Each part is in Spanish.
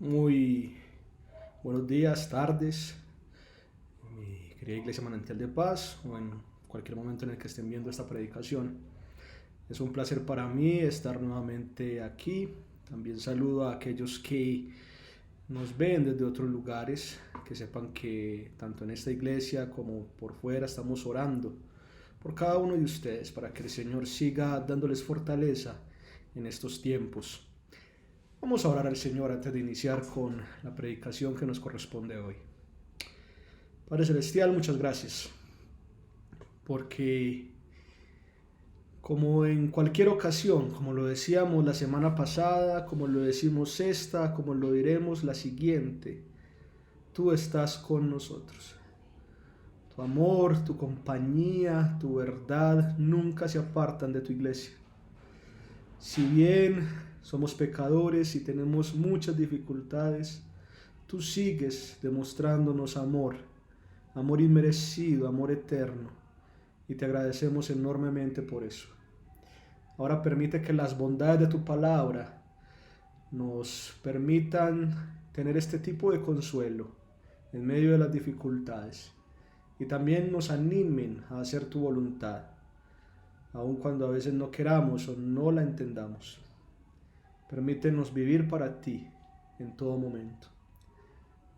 Muy buenos días, tardes, mi querida Iglesia Manantial de Paz, o en cualquier momento en el que estén viendo esta predicación. Es un placer para mí estar nuevamente aquí. También saludo a aquellos que nos ven desde otros lugares, que sepan que tanto en esta iglesia como por fuera estamos orando por cada uno de ustedes para que el Señor siga dándoles fortaleza en estos tiempos. Vamos a orar al Señor antes de iniciar con la predicación que nos corresponde hoy. Padre Celestial, muchas gracias, porque como en cualquier ocasión, como lo decíamos la semana pasada, como lo decimos esta, como lo diremos la siguiente, tú estás con nosotros. Tu amor, tu compañía, tu verdad nunca se apartan de tu iglesia. Si bien somos pecadores y tenemos muchas dificultades, tú sigues demostrándonos amor, amor inmerecido, amor eterno, y te agradecemos enormemente por eso. Ahora permite que las bondades de tu palabra nos permitan tener este tipo de consuelo en medio de las dificultades y también nos animen a hacer tu voluntad, aun cuando a veces no queramos o no la entendamos. Permítenos vivir para ti en todo momento.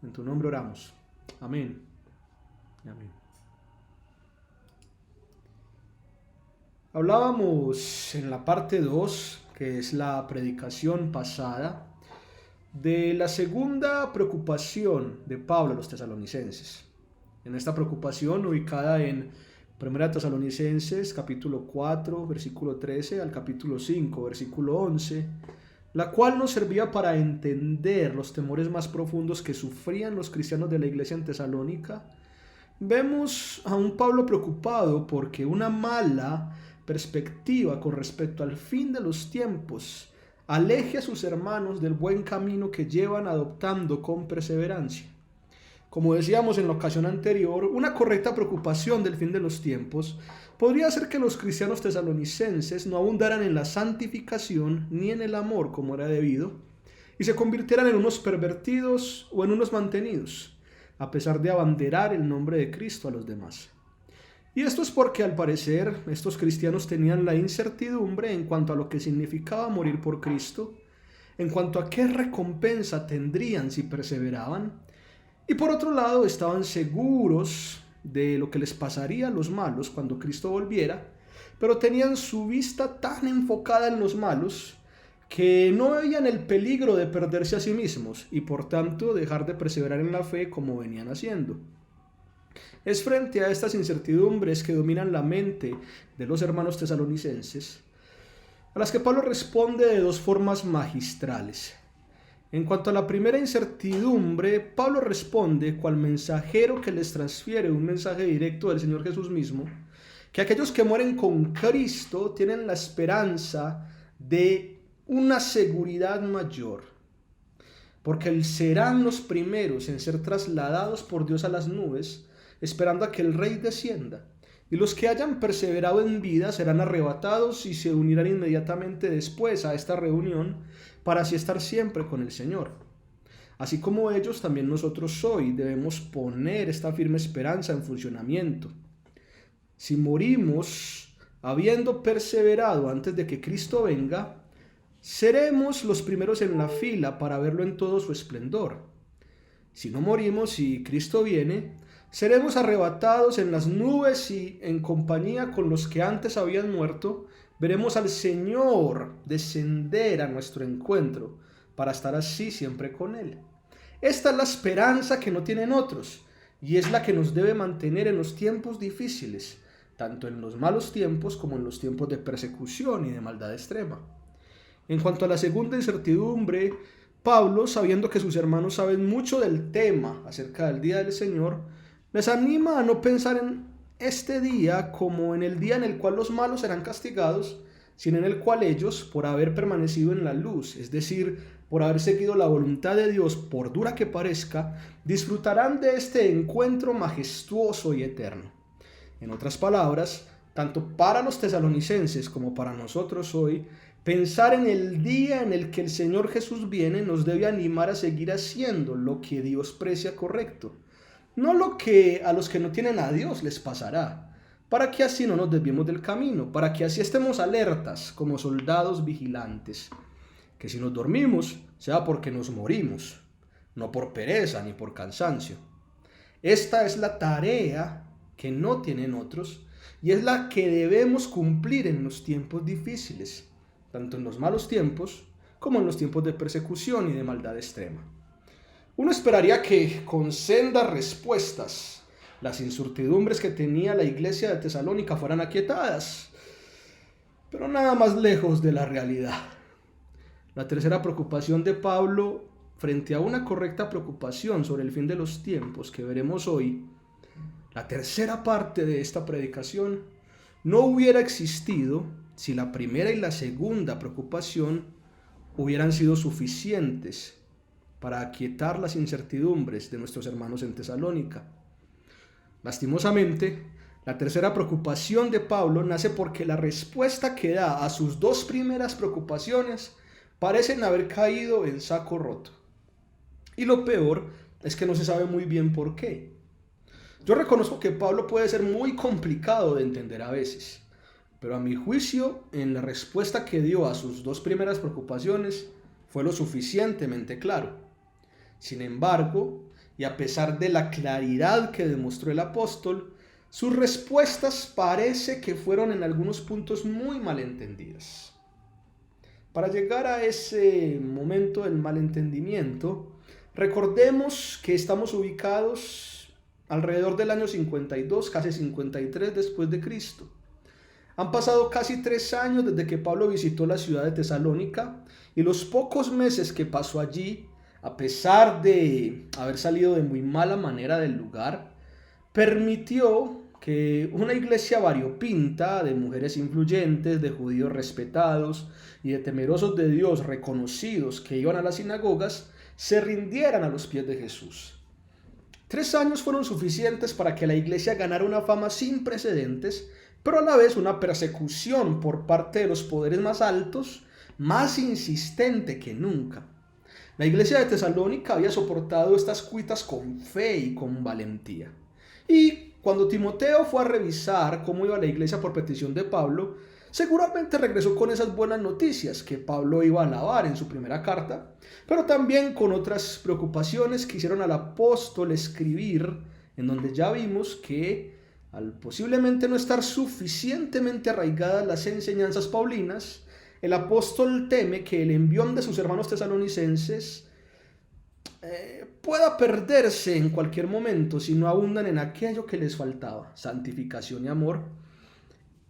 En tu nombre oramos. Amén. Amén. Hablábamos en la parte 2, que es la predicación pasada, de la segunda preocupación de Pablo a los tesalonicenses. En esta preocupación ubicada en 1 Tesalonicenses capítulo 4, versículo 13 al capítulo 5, versículo 11, la cual nos servía para entender los temores más profundos que sufrían los cristianos de la iglesia en Tesalónica. Vemos a un Pablo preocupado porque una mala perspectiva con respecto al fin de los tiempos aleje a sus hermanos del buen camino que llevan adoptando con perseverancia. Como decíamos en la ocasión anterior, una correcta preocupación del fin de los tiempos podría hacer que los cristianos tesalonicenses no abundaran en la santificación ni en el amor como era debido, y se convirtieran en unos pervertidos o en unos mantenidos, a pesar de abanderar el nombre de Cristo a los demás. Y esto es porque al parecer estos cristianos tenían la incertidumbre en cuanto a lo que significaba morir por Cristo, en cuanto a qué recompensa tendrían si perseveraban, y por otro lado estaban seguros de lo que les pasaría a los malos cuando Cristo volviera, pero tenían su vista tan enfocada en los malos que no veían el peligro de perderse a sí mismos y por tanto dejar de perseverar en la fe como venían haciendo. Es frente a estas incertidumbres que dominan la mente de los hermanos tesalonicenses, a las que Pablo responde de dos formas magistrales. En cuanto a la primera incertidumbre, Pablo responde cual mensajero que les transfiere un mensaje directo del Señor Jesús mismo, que aquellos que mueren con Cristo tienen la esperanza de una seguridad mayor, porque serán los primeros en ser trasladados por Dios a las nubes, esperando a que el Rey descienda. Y los que hayan perseverado en vida serán arrebatados y se unirán inmediatamente después a esta reunión para así estar siempre con el Señor. Así como ellos, también nosotros hoy debemos poner esta firme esperanza en funcionamiento. Si morimos habiendo perseverado antes de que Cristo venga, seremos los primeros en la fila para verlo en todo su esplendor. Si no morimos y Cristo viene, seremos arrebatados en las nubes y en compañía con los que antes habían muerto, veremos al Señor descender a nuestro encuentro para estar así siempre con Él. Esta es la esperanza que no tienen otros y es la que nos debe mantener en los tiempos difíciles, tanto en los malos tiempos como en los tiempos de persecución y de maldad extrema. En cuanto a la segunda incertidumbre, Pablo, sabiendo que sus hermanos saben mucho del tema acerca del día del Señor, les anima a no pensar en este día como en el día en el cual los malos serán castigados, sino en el cual ellos, por haber permanecido en la luz, es decir, por haber seguido la voluntad de Dios, por dura que parezca, disfrutarán de este encuentro majestuoso y eterno. En otras palabras, tanto para los tesalonicenses como para nosotros hoy, Pensar en el día en el que el Señor Jesús viene nos debe animar a seguir haciendo lo que Dios precia correcto, no lo que a los que no tienen a Dios les pasará, para que así no nos desviemos del camino, para que así estemos alertas como soldados vigilantes, que si nos dormimos sea porque nos morimos, no por pereza ni por cansancio. Esta es la tarea que no tienen otros y es la que debemos cumplir en los tiempos difíciles, tanto en los malos tiempos como en los tiempos de persecución y de maldad extrema. Uno esperaría que con sendas respuestas las incertidumbres que tenía la iglesia de Tesalónica fueran aquietadas, pero nada más lejos de la realidad. La tercera preocupación de Pablo frente a una correcta preocupación sobre el fin de los tiempos que veremos hoy, la tercera parte de esta predicación no hubiera existido si la primera y la segunda preocupación hubieran sido suficientes para aquietar las incertidumbres de nuestros hermanos en Tesalónica. Lastimosamente, la tercera preocupación de Pablo nace porque la respuesta que da a sus dos primeras preocupaciones parecen haber caído en saco roto. Y lo peor es que no se sabe muy bien por qué. Yo reconozco que Pablo puede ser muy complicado de entender a veces, pero a mi juicio, en la respuesta que dio a sus dos primeras preocupaciones, fue lo suficientemente claro. Sin embargo, y a pesar de la claridad que demostró el apóstol, sus respuestas parece que fueron en algunos puntos muy malentendidas. Para llegar a ese momento del malentendimiento, recordemos que estamos ubicados alrededor del año 52, casi 53 después de Cristo. Han pasado casi 3 años desde que Pablo visitó la ciudad de Tesalónica y los pocos meses que pasó allí, a pesar de haber salido de muy mala manera del lugar, permitió que una iglesia variopinta de mujeres influyentes, de judíos respetados y de temerosos de Dios reconocidos que iban a las sinagogas, se rindieran a los pies de Jesús. 3 años fueron suficientes para que la iglesia ganara una fama sin precedentes, pero a la vez una persecución por parte de los poderes más altos, más insistente que nunca. La iglesia de Tesalónica había soportado estas cuitas con fe y con valentía. Y cuando Timoteo fue a revisar cómo iba la iglesia por petición de Pablo, seguramente regresó con esas buenas noticias que Pablo iba a alabar en su primera carta, pero también con otras preocupaciones que hicieron al apóstol escribir, en donde ya vimos que al posiblemente no estar suficientemente arraigadas las enseñanzas paulinas, el apóstol teme que el envión de sus hermanos tesalonicenses pueda perderse en cualquier momento si no abundan en aquello que les faltaba, santificación y amor,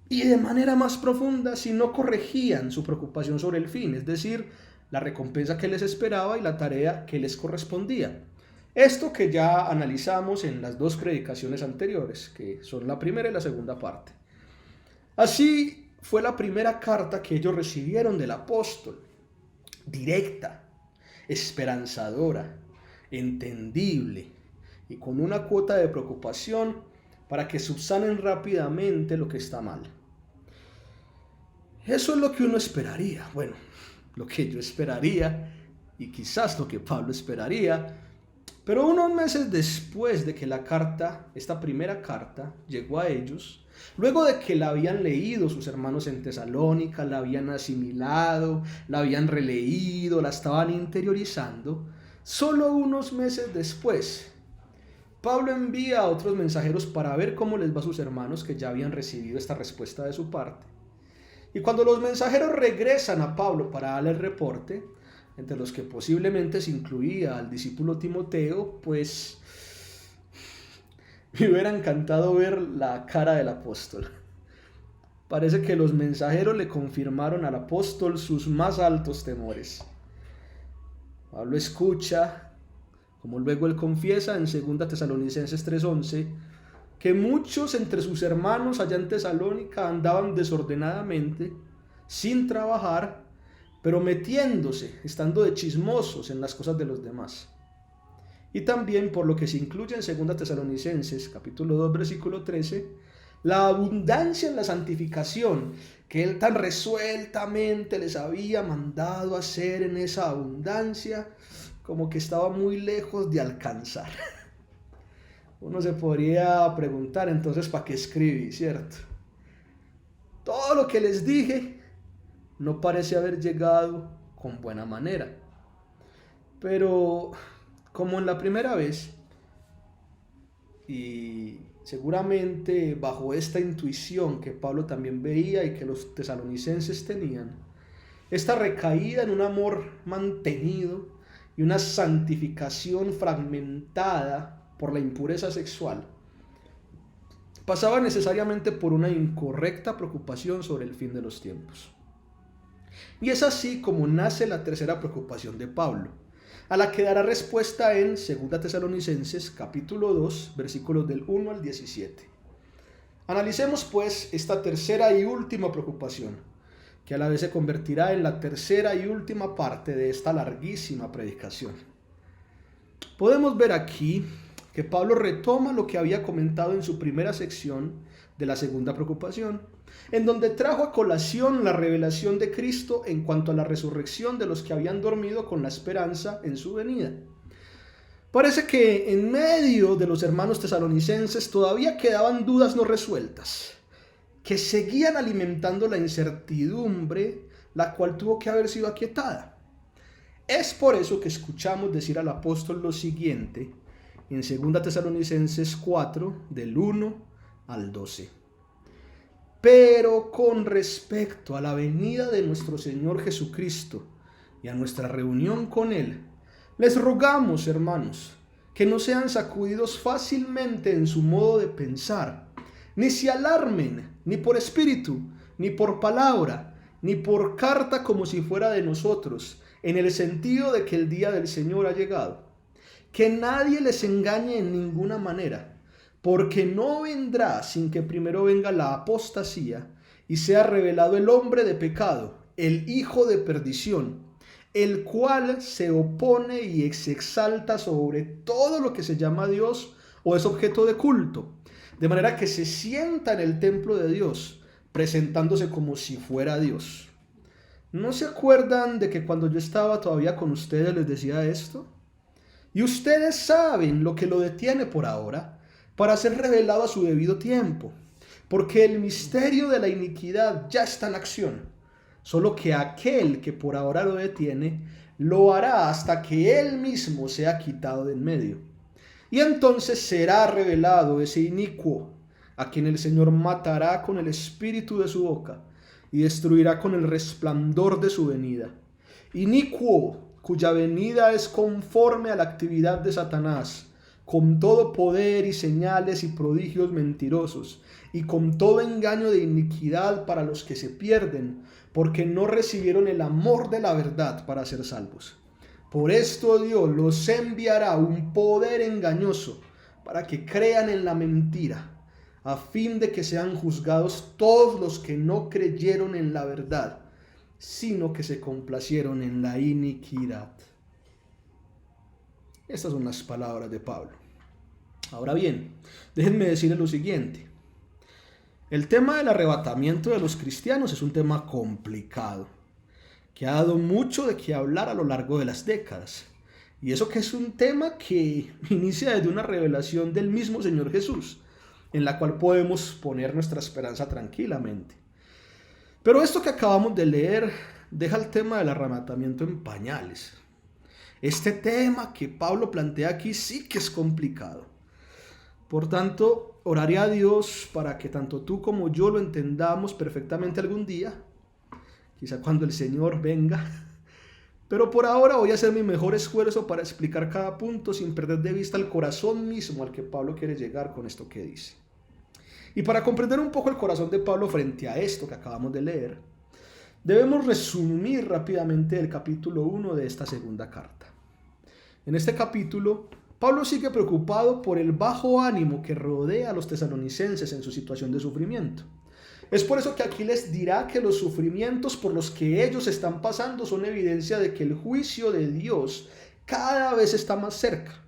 y de manera más profunda si no corregían su preocupación sobre el fin, es decir, la recompensa que les esperaba y la tarea que les correspondía. Esto que ya analizamos en las 2 predicaciones anteriores, que son la primera y la segunda parte. Así fue la primera carta que ellos recibieron del apóstol, directa, esperanzadora, entendible y con una cuota de preocupación para que subsanen rápidamente lo que está mal. Eso es lo que uno esperaría, bueno, lo que yo esperaría y quizás lo que Pablo esperaría, pero unos meses después de que la carta, esta primera carta, llegó a ellos, luego de que la habían leído sus hermanos en Tesalónica, la habían asimilado, la habían releído, la estaban interiorizando, solo unos meses después, Pablo envía a otros mensajeros para ver cómo les va a sus hermanos que ya habían recibido esta respuesta de su parte. Y cuando los mensajeros regresan a Pablo para darle el reporte, entre los que posiblemente se incluía al discípulo Timoteo, pues me hubiera encantado ver la cara del apóstol. Parece que los mensajeros le confirmaron al apóstol sus más altos temores. Pablo escucha, como luego él confiesa en 2 Tesalonicenses 3:11, que muchos entre sus hermanos allá en Tesalónica andaban desordenadamente, sin trabajar, pero metiéndose, estando de chismosos en las cosas de los demás. Y también por lo que se incluye en 2 Tesalonicenses, capítulo 2, versículo 13, La abundancia en la santificación que Él tan resueltamente les había mandado hacer en esa abundancia, como que estaba muy lejos de alcanzar. Uno se podría preguntar entonces, ¿para qué escribí, cierto? Todo lo que les dije no parece haber llegado con buena manera. Pero como en la primera vez, y seguramente bajo esta intuición que Pablo también veía y que los tesalonicenses tenían, esta recaída en un amor mantenido y una santificación fragmentada por la impureza sexual, pasaba necesariamente por una incorrecta preocupación sobre el fin de los tiempos. Y es así como nace la tercera preocupación de Pablo, a la que dará respuesta en 2 Tesalonicenses capítulo 2, versículos del 1 al 17. Analicemos pues esta tercera y última preocupación, que a la vez se convertirá en la tercera y última parte de esta larguísima predicación. Podemos ver aquí que Pablo retoma lo que había comentado en su primera sección de la segunda preocupación, en donde trajo a colación la revelación de Cristo en cuanto a la resurrección de los que habían dormido con la esperanza en su venida. Parece que en medio de los hermanos tesalonicenses todavía quedaban dudas no resueltas, que seguían alimentando la incertidumbre, la cual tuvo que haber sido aquietada. Es por eso que escuchamos decir al apóstol lo siguiente en 2 Tesalonicenses 4, del 1 al 12. Pero con respecto a la venida de nuestro Señor Jesucristo y a nuestra reunión con Él, les rogamos, hermanos, que no sean sacudidos fácilmente en su modo de pensar, ni se alarmen, ni por espíritu, ni por palabra, ni por carta como si fuera de nosotros, en el sentido de que el día del Señor ha llegado. Que nadie les engañe en ninguna manera, porque no vendrá sin que primero venga la apostasía y sea revelado el hombre de pecado, el hijo de perdición, el cual se opone y se exalta sobre todo lo que se llama Dios o es objeto de culto, de manera que se sienta en el templo de Dios, presentándose como si fuera Dios. ¿No se acuerdan de que cuando yo estaba todavía con ustedes les decía esto? Y ustedes saben lo que lo detiene por ahora, para ser revelado a su debido tiempo, porque el misterio de la iniquidad ya está en acción, solo que aquel que por ahora lo detiene, lo hará hasta que él mismo sea quitado de en medio. Y entonces será revelado ese inicuo, a quien el Señor matará con el espíritu de su boca, y destruirá con el resplandor de su venida. Inicuo, cuya venida es conforme a la actividad de Satanás, con todo poder y señales y prodigios mentirosos, y con todo engaño de iniquidad para los que se pierden, porque no recibieron el amor de la verdad para ser salvos. Por esto Dios los enviará un poder engañoso, para que crean en la mentira, a fin de que sean juzgados todos los que no creyeron en la verdad, sino que se complacieron en la iniquidad. Estas son las palabras de Pablo. Ahora bien, déjenme decirles lo siguiente. El tema del arrebatamiento de los cristianos es un tema complicado, que ha dado mucho de qué hablar a lo largo de las décadas. Y eso que es un tema que inicia desde una revelación del mismo Señor Jesús, en la cual podemos poner nuestra esperanza tranquilamente. Pero esto que acabamos de leer deja el tema del arrebatamiento en pañales. Este tema que Pablo plantea aquí sí que es complicado. Por tanto, oraré a Dios para que tanto tú como yo lo entendamos perfectamente algún día, quizá cuando el Señor venga. Pero por ahora voy a hacer mi mejor esfuerzo para explicar cada punto sin perder de vista el corazón mismo al que Pablo quiere llegar con esto que dice. Y para comprender un poco el corazón de Pablo frente a esto que acabamos de leer, debemos resumir rápidamente el capítulo 1 de esta segunda carta. En este capítulo, Pablo sigue preocupado por el bajo ánimo que rodea a los tesalonicenses en su situación de sufrimiento. Es por eso que aquí les dirá que los sufrimientos por los que ellos están pasando son evidencia de que el juicio de Dios cada vez está más cerca.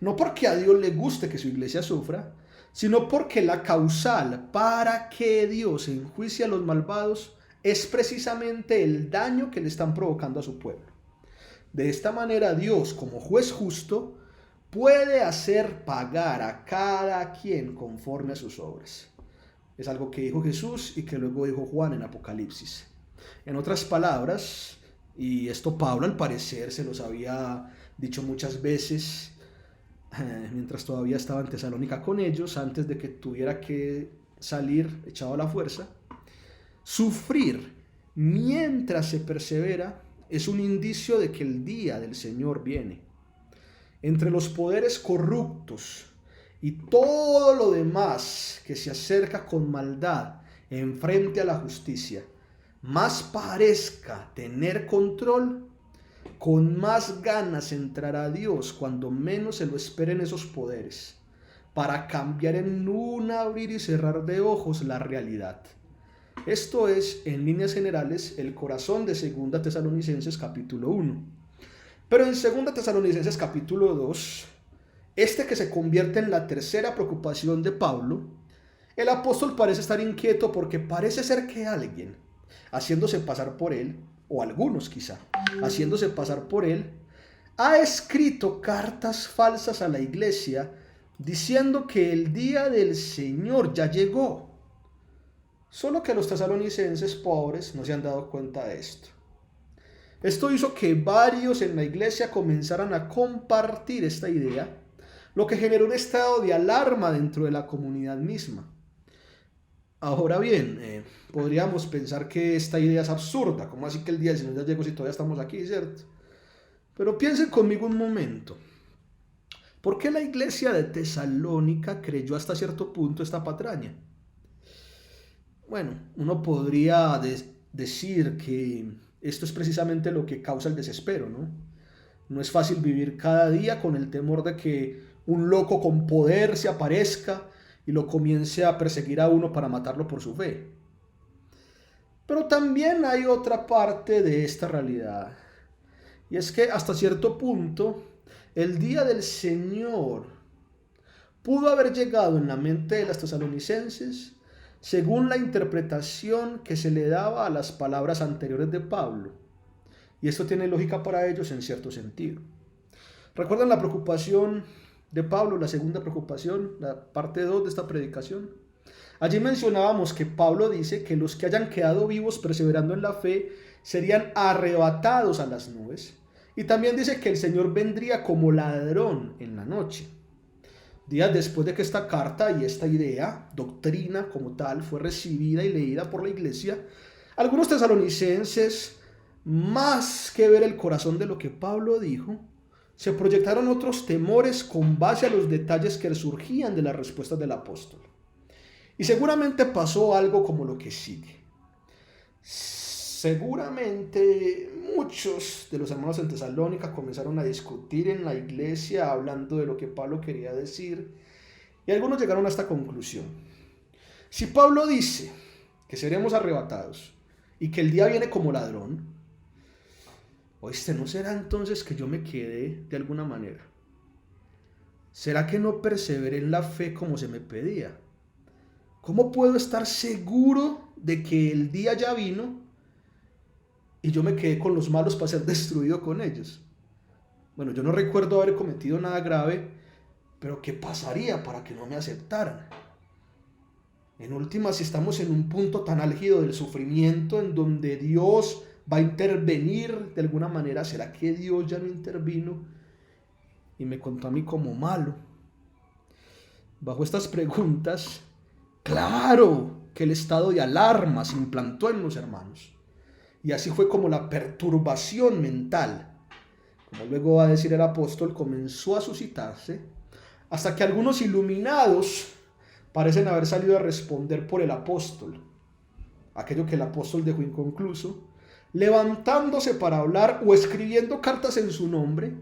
No porque a Dios le guste que su iglesia sufra, sino porque la causal para que Dios enjuicie a los malvados es precisamente el daño que le están provocando a su pueblo. De esta manera Dios, como juez justo, puede hacer pagar a cada quien conforme a sus obras. Es algo que dijo Jesús y que luego dijo Juan en Apocalipsis. En otras palabras, y esto Pablo al parecer se los había dicho muchas veces mientras todavía estaba en Tesalónica con ellos, antes de que tuviera que salir echado a la fuerza, sufrir mientras se persevera es un indicio de que el día del Señor viene. Entre los poderes corruptos y todo lo demás que se acerca con maldad en frente a la justicia, más parezca tener control, con más ganas entrará Dios cuando menos se lo esperen esos poderes, para cambiar en un abrir y cerrar de ojos la realidad. Esto es, en líneas generales, el corazón de 2 Tesalonicenses capítulo 1. Pero en 2 Tesalonicenses capítulo 2, este que se convierte en la tercera preocupación de Pablo, el apóstol parece estar inquieto porque parece ser que alguien, haciéndose pasar por él, o algunos quizá, haciéndose pasar por él, ha escrito cartas falsas a la iglesia diciendo que el día del Señor ya llegó. Solo que los tesalonicenses pobres no se han dado cuenta de esto. Esto hizo que varios en la iglesia comenzaran a compartir esta idea, lo que generó un estado de alarma dentro de la comunidad misma. Ahora bien, podríamos pensar que esta idea es absurda. ¿Cómo así que el día del Señor ya llegó si todavía estamos aquí, cierto? Pero piensen conmigo un momento. ¿Por qué la iglesia de Tesalónica creyó hasta cierto punto esta patraña? Bueno, uno podría decir que esto es precisamente lo que causa el desespero, ¿no? No es fácil vivir cada día con el temor de que un loco con poder se aparezca y lo comience a perseguir a uno para matarlo por su fe. Pero también hay otra parte de esta realidad, y es que hasta cierto punto el día del Señor pudo haber llegado en la mente de los tesalonicenses según la interpretación que se le daba a las palabras anteriores de Pablo, y esto tiene lógica para ellos en cierto sentido. ¿Recuerdan la preocupación de Pablo, la segunda preocupación, la parte 2 de esta predicación? Allí mencionábamos que Pablo dice que los que hayan quedado vivos perseverando en la fe serían arrebatados a las nubes, y también dice que el Señor vendría como ladrón en la noche. Días después de que esta carta y esta idea, doctrina como tal, fue recibida y leída por la iglesia, algunos tesalonicenses, más que ver el corazón de lo que Pablo dijo, se proyectaron otros temores con base a los detalles que surgían de las respuestas del apóstol. Y seguramente pasó algo como lo que sigue. Seguramente muchos de los hermanos en Tesalónica comenzaron a discutir en la iglesia hablando de lo que Pablo quería decir, y algunos llegaron a esta conclusión. Si Pablo dice que seremos arrebatados y que el día viene como ladrón, ¿oíste? ¿No será entonces que yo me quedé de alguna manera? ¿Será que no perseveré en la fe como se me pedía? ¿Cómo puedo estar seguro de que el día ya vino y yo me quedé con los malos para ser destruido con ellos? Bueno, yo no recuerdo haber cometido nada grave, pero ¿qué pasaría para que no me aceptaran? En última, si estamos en un punto tan álgido del sufrimiento en donde Dios va a intervenir de alguna manera, ¿será que Dios ya no intervino y me contó a mí como malo? Bajo estas preguntas, claro que el estado de alarma se implantó en los hermanos. Y así fue como la perturbación mental, como luego va a decir el apóstol, comenzó a suscitarse, hasta que algunos iluminados parecen haber salido a responder por el apóstol, aquello que el apóstol dejó inconcluso, levantándose para hablar o escribiendo cartas en su nombre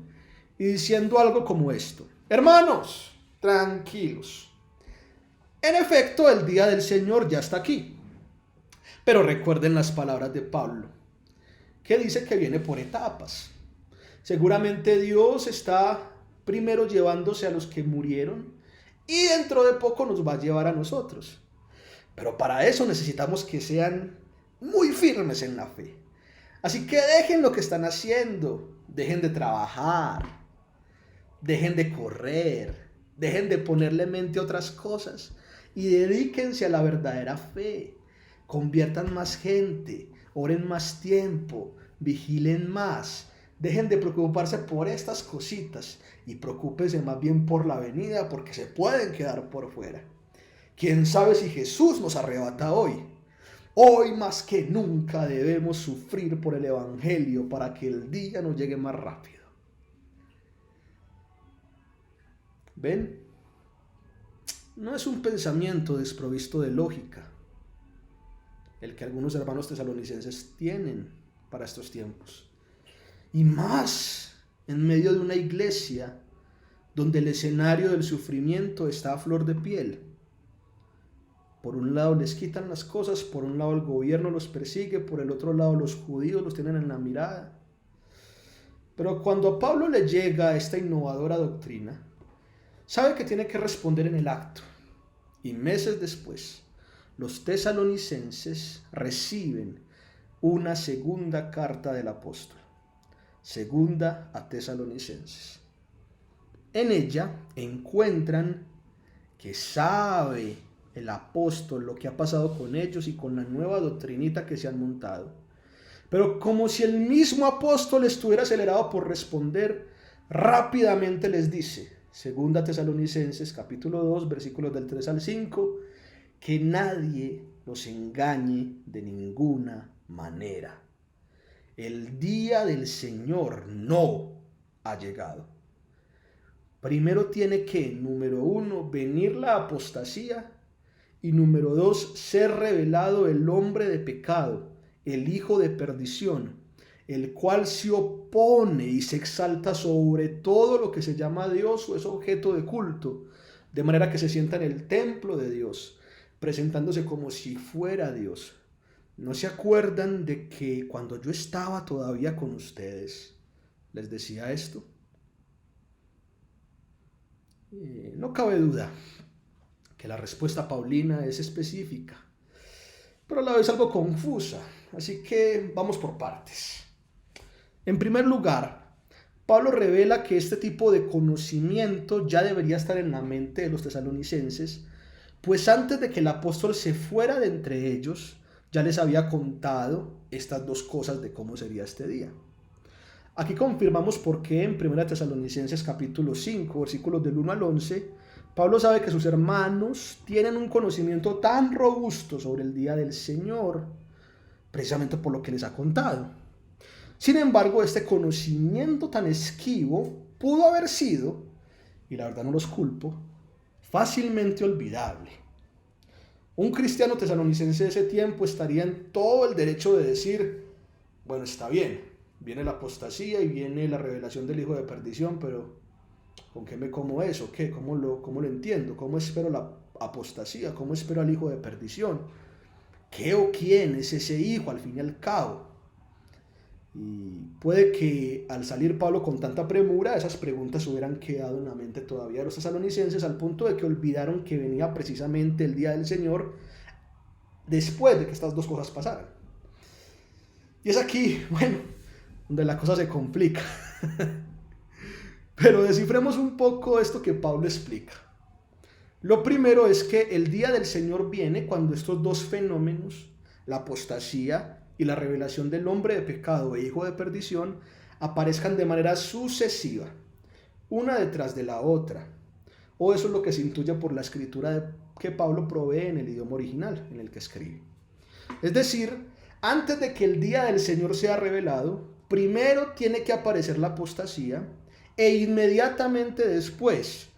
y diciendo algo como esto: hermanos, tranquilos. En efecto, el día del Señor ya está aquí. Pero recuerden las palabras de Pablo, que dice que viene por etapas. Seguramente Dios está primero llevándose a los que murieron y dentro de poco nos va a llevar a nosotros. Pero para eso necesitamos que sean muy firmes en la fe. Así que dejen lo que están haciendo, dejen de trabajar, dejen de correr, dejen de ponerle mente a otras cosas y dedíquense a la verdadera fe. Conviertan más gente, oren más tiempo, vigilen más. Dejen de preocuparse por estas cositas y preocúpense más bien por la venida, porque se pueden quedar por fuera. ¿Quién sabe si Jesús nos arrebata hoy? Hoy más que nunca debemos sufrir por el Evangelio para que el día nos llegue más rápido. ¿Ven? No es un pensamiento desprovisto de lógica el que algunos hermanos tesalonicenses tienen para estos tiempos. Y más en medio de una iglesia donde el escenario del sufrimiento está a flor de piel. Por un lado les quitan las cosas, por un lado el gobierno los persigue, por el otro lado los judíos los tienen en la mirada. Pero cuando a Pablo le llega esta innovadora doctrina, sabe que tiene que responder en el acto. Y meses después, los tesalonicenses reciben una segunda carta del apóstol. Segunda a Tesalonicenses. En ella encuentran que sabe el apóstol lo que ha pasado con ellos y con la nueva doctrinita que se han montado. Pero como si el mismo apóstol estuviera acelerado por responder, rápidamente les dice, segunda Tesalonicenses capítulo 2, versículos del 3 al 5, que nadie los engañe de ninguna manera. El día del Señor no ha llegado. Primero tiene que, número 1, venir la apostasía y número 2, ser revelado el hombre de pecado, el hijo de perdición, el cual se opone y se exalta sobre todo lo que se llama Dios o es objeto de culto, de manera que se sienta en el templo de Dios, presentándose como si fuera Dios. ¿No se acuerdan de que cuando yo estaba todavía con ustedes les decía esto? No cabe duda que la respuesta paulina es específica, pero a la vez algo confusa, así que vamos por partes. En primer lugar, Pablo revela que este tipo de conocimiento ya debería estar en la mente de los tesalonicenses, pues antes de que el apóstol se fuera de entre ellos, ya les había contado estas dos cosas de cómo sería este día. Aquí confirmamos por qué en 1 Tesalonicenses capítulo 5, versículos del 1 al 11, Pablo sabe que sus hermanos tienen un conocimiento tan robusto sobre el día del Señor, precisamente por lo que les ha contado. Sin embargo, este conocimiento tan esquivo pudo haber sido, y la verdad no los culpo, fácilmente olvidable. Un cristiano tesalonicense de ese tiempo estaría en todo el derecho de decir, bueno, está bien, viene la apostasía y viene la revelación del hijo de perdición, pero ¿con qué me como eso? ¿Qué? ¿Cómo lo entiendo? ¿Cómo espero la apostasía? ¿Cómo espero al hijo de perdición? ¿Qué o quién es ese hijo al fin y al cabo? Y puede que al salir Pablo con tanta premura, esas preguntas hubieran quedado en la mente todavía de los tesalonicenses, al punto de que olvidaron que venía precisamente el día del Señor después de que estas dos cosas pasaran. Y es aquí, bueno, donde la cosa se complica. Pero descifremos un poco esto que Pablo explica. Lo primero es que el día del Señor viene cuando estos dos fenómenos, la apostasía y la revelación del hombre de pecado e hijo de perdición, aparezcan de manera sucesiva, una detrás de la otra. O eso es lo que se intuye por la escritura que Pablo provee en el idioma original en el que escribe. Es decir, antes de que el día del Señor sea revelado, primero tiene que aparecer la apostasía e inmediatamente después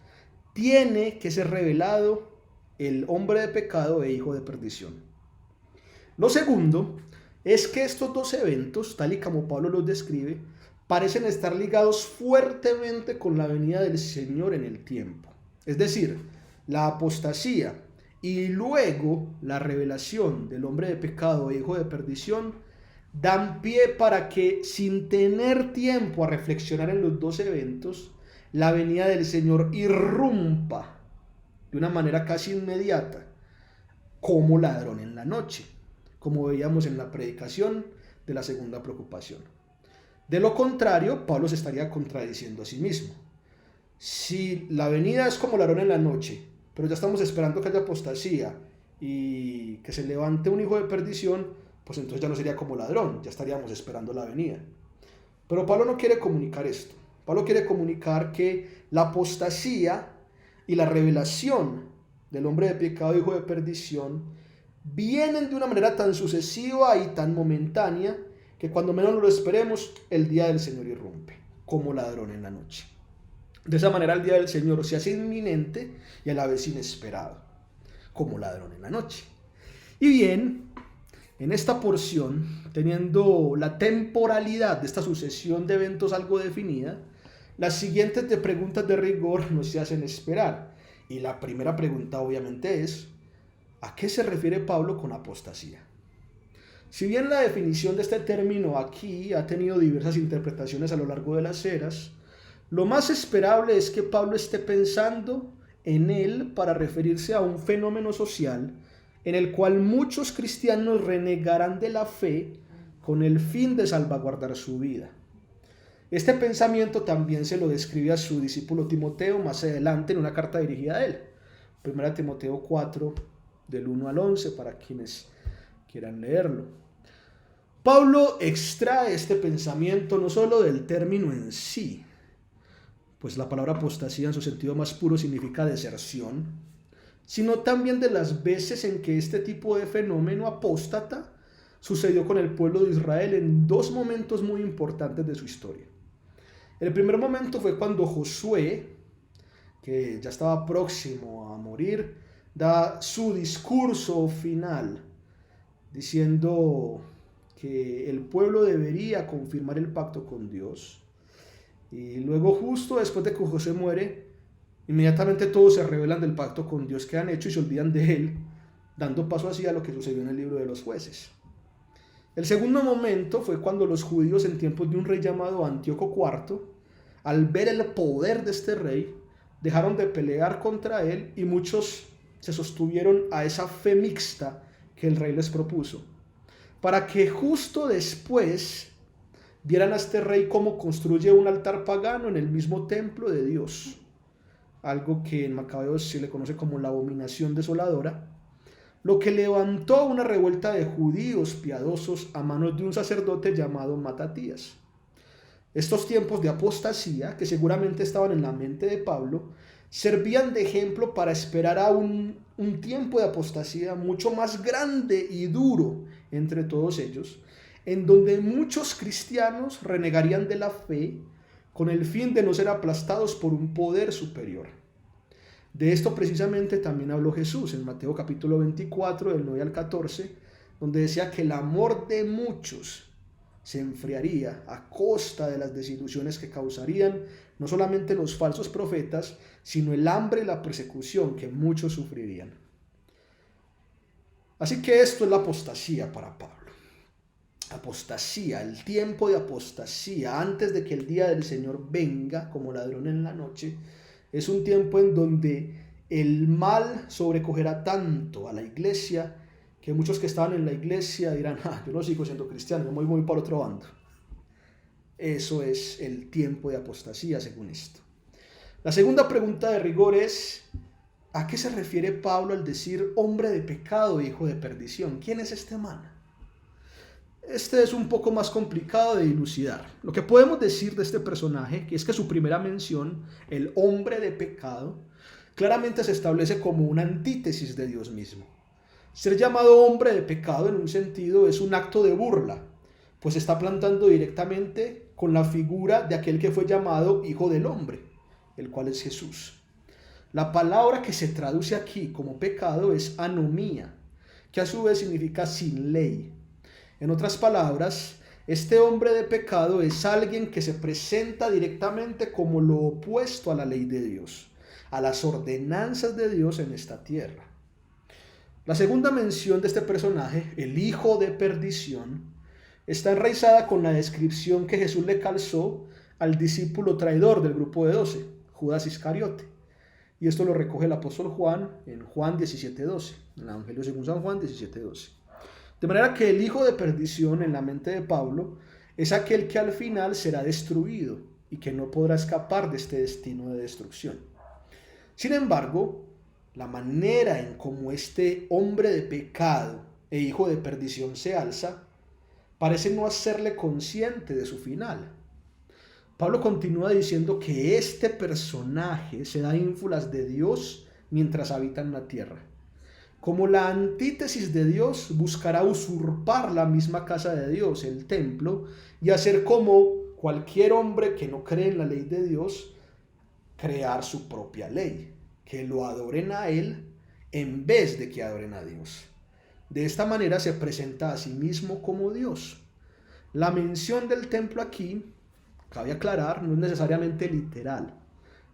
tiene que ser revelado el hombre de pecado e hijo de perdición. Lo segundo es que estos dos eventos, tal y como Pablo los describe, parecen estar ligados fuertemente con la venida del Señor en el tiempo. Es decir, la apostasía y luego la revelación del hombre de pecado e hijo de perdición dan pie para que, sin tener tiempo a reflexionar en los dos eventos, la venida del Señor irrumpa de una manera casi inmediata como ladrón en la noche, como veíamos en la predicación de la segunda preocupación. De lo contrario, Pablo se estaría contradiciendo a sí mismo. Si la venida es como ladrón en la noche, pero ya estamos esperando que haya apostasía y que se levante un hijo de perdición, pues entonces ya no sería como ladrón, ya estaríamos esperando la venida. Pero Pablo no quiere comunicar esto. Pablo quiere comunicar que la apostasía y la revelación del hombre de pecado, hijo de perdición, vienen de una manera tan sucesiva y tan momentánea que cuando menos lo esperemos, el día del Señor irrumpe, como ladrón en la noche. De esa manera el día del Señor se hace inminente y a la vez inesperado, como ladrón en la noche. Y bien, en esta porción, teniendo la temporalidad de esta sucesión de eventos algo definida, las siguientes preguntas de rigor nos se hacen esperar. Y la primera pregunta obviamente es, ¿a qué se refiere Pablo con apostasía? Si bien la definición de este término aquí ha tenido diversas interpretaciones a lo largo de las eras, lo más esperable es que Pablo esté pensando en él para referirse a un fenómeno social en el cual muchos cristianos renegarán de la fe con el fin de salvaguardar su vida. Este pensamiento también se lo describe a su discípulo Timoteo más adelante en una carta dirigida a él. 1 Timoteo 4, del 1 al 11, para quienes quieran leerlo. Pablo extrae este pensamiento no solo del término en sí, pues la palabra apostasía en su sentido más puro significa deserción, sino también de las veces en que este tipo de fenómeno apóstata sucedió con el pueblo de Israel en dos momentos muy importantes de su historia. El primer momento fue cuando Josué, que ya estaba próximo a morir, da su discurso final, diciendo que el pueblo debería confirmar el pacto con Dios. Y luego, justo después de que Josué muere, inmediatamente todos se rebelan del pacto con Dios que han hecho y se olvidan de él, dando paso así a lo que sucedió en el libro de los Jueces. El segundo momento fue cuando los judíos, en tiempos de un rey llamado Antíoco IV, al ver el poder de este rey, dejaron de pelear contra él y muchos se sostuvieron a esa fe mixta que el rey les propuso, para que justo después vieran a este rey cómo construye un altar pagano en el mismo templo de Dios, algo que en Macabeos se le conoce como la abominación desoladora, lo que levantó una revuelta de judíos piadosos a manos de un sacerdote llamado Matatías. Estos tiempos de apostasía, que seguramente estaban en la mente de Pablo, servían de ejemplo para esperar a un tiempo de apostasía mucho más grande y duro entre todos ellos, en donde muchos cristianos renegarían de la fe con el fin de no ser aplastados por un poder superior. De esto precisamente también habló Jesús en Mateo capítulo 24, del 9 al 14, donde decía que el amor de muchos se enfriaría a costa de las desilusiones que causarían no solamente los falsos profetas, sino el hambre y la persecución que muchos sufrirían. Así que esto es la apostasía para Pablo. Apostasía, el tiempo de apostasía, antes de que el día del Señor venga como ladrón en la noche, es un tiempo en donde el mal sobrecogerá tanto a la iglesia que muchos que estaban en la iglesia dirán, yo no sigo siendo cristiano, yo me voy para otro bando. Eso es el tiempo de apostasía según esto. La segunda pregunta de rigor es, ¿a qué se refiere Pablo al decir hombre de pecado, hijo de perdición? ¿Quién es este man? Este es un poco más complicado de dilucidar. Lo que podemos decir de este personaje, que es que su primera mención, el hombre de pecado, claramente se establece como una antítesis de Dios mismo. Ser llamado hombre de pecado en un sentido es un acto de burla, pues está plantando directamente con la figura de aquel que fue llamado hijo del hombre, el cual es Jesús. La palabra que se traduce aquí como pecado es anomía, que a su vez significa sin ley. En otras palabras, este hombre de pecado es alguien que se presenta directamente como lo opuesto a la ley de Dios, a las ordenanzas de Dios en esta tierra. La segunda mención de este personaje, el hijo de perdición, está enraizada con la descripción que Jesús le calzó al discípulo traidor del grupo de 12, Judas Iscariote. Y esto lo recoge el apóstol Juan en Juan 17:12, en el Evangelio según San Juan 17:12. De manera que el hijo de perdición en la mente de Pablo es aquel que al final será destruido y que no podrá escapar de este destino de destrucción. Sin embargo, la manera en cómo este hombre de pecado e hijo de perdición se alza parece no hacerle consciente de su final. Pablo continúa diciendo que este personaje se da ínfulas de Dios mientras habita en la tierra. Como la antítesis de Dios, buscará usurpar la misma casa de Dios, el templo, y hacer como cualquier hombre que no cree en la ley de Dios, crear su propia ley, que lo adoren a él en vez de que adoren a Dios. De esta manera se presenta a sí mismo como Dios. La mención del templo aquí, cabe aclarar, no es necesariamente literal,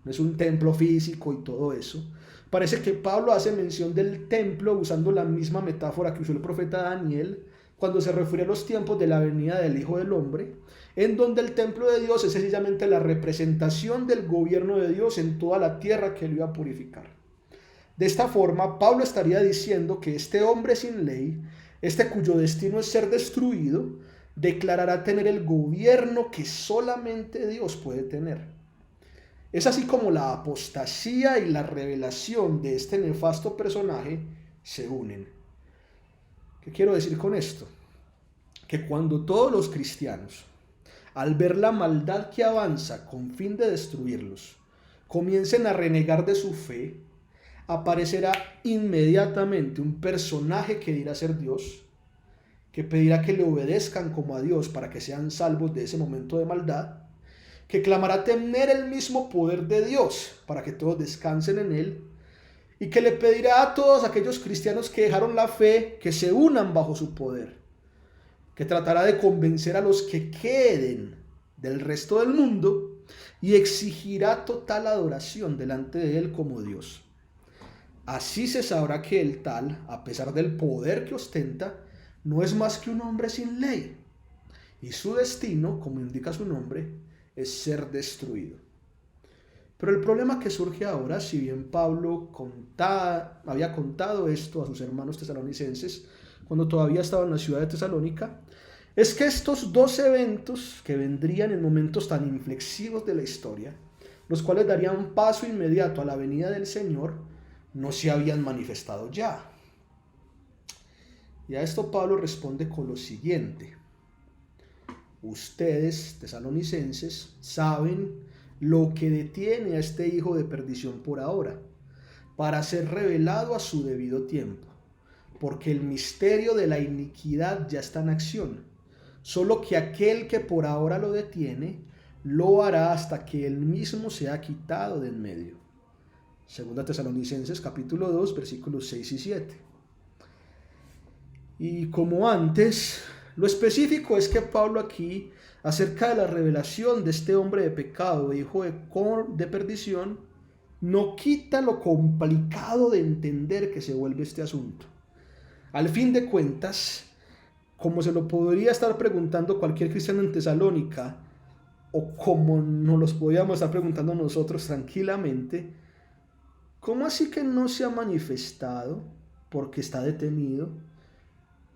no es un templo físico y todo eso. Parece que Pablo hace mención del templo usando la misma metáfora que usó el profeta Daniel cuando se refiere a los tiempos de la venida del Hijo del Hombre, en donde el templo de Dios es sencillamente la representación del gobierno de Dios en toda la tierra que él iba a purificar. De esta forma, Pablo estaría diciendo que este hombre sin ley, este cuyo destino es ser destruido, declarará tener el gobierno que solamente Dios puede tener. Es así como la apostasía y la revelación de este nefasto personaje se unen. ¿Qué quiero decir con esto? Que cuando todos los cristianos, al ver la maldad que avanza con fin de destruirlos, comiencen a renegar de su fe, aparecerá inmediatamente un personaje que dirá ser Dios, que pedirá que le obedezcan como a Dios para que sean salvos de ese momento de maldad, que clamará tener el mismo poder de Dios para que todos descansen en él, y que le pedirá a todos aquellos cristianos que dejaron la fe que se unan bajo su poder, que tratará de convencer a los que queden del resto del mundo y exigirá total adoración delante de él como Dios. Así se sabrá que el tal, a pesar del poder que ostenta, no es más que un hombre sin ley, y su destino, como indica su nombre, es ser destruido. Pero el problema que surge ahora, si bien Pablo había contado esto a sus hermanos tesalonicenses cuando todavía estaba en la ciudad de Tesalónica, es que estos dos eventos que vendrían en momentos tan inflexivos de la historia, los cuales darían paso inmediato a la venida del Señor, no se habían manifestado ya. Y a esto Pablo responde con lo siguiente: ustedes, tesalonicenses, saben lo que detiene a este hijo de perdición por ahora, para ser revelado a su debido tiempo, porque el misterio de la iniquidad ya está en acción, solo que aquel que por ahora lo detiene, lo hará hasta que él mismo sea quitado de en medio. Segunda Tesalonicenses capítulo 2, versículos 6 y 7. Y como antes, lo específico es que Pablo aquí, acerca de la revelación de este hombre de pecado, hijo de perdición, no quita lo complicado de entender que se vuelve este asunto. Al fin de cuentas, como se lo podría estar preguntando cualquier cristiano en Tesalónica, o como nos los podíamos estar preguntando nosotros tranquilamente, ¿cómo así que no se ha manifestado porque está detenido?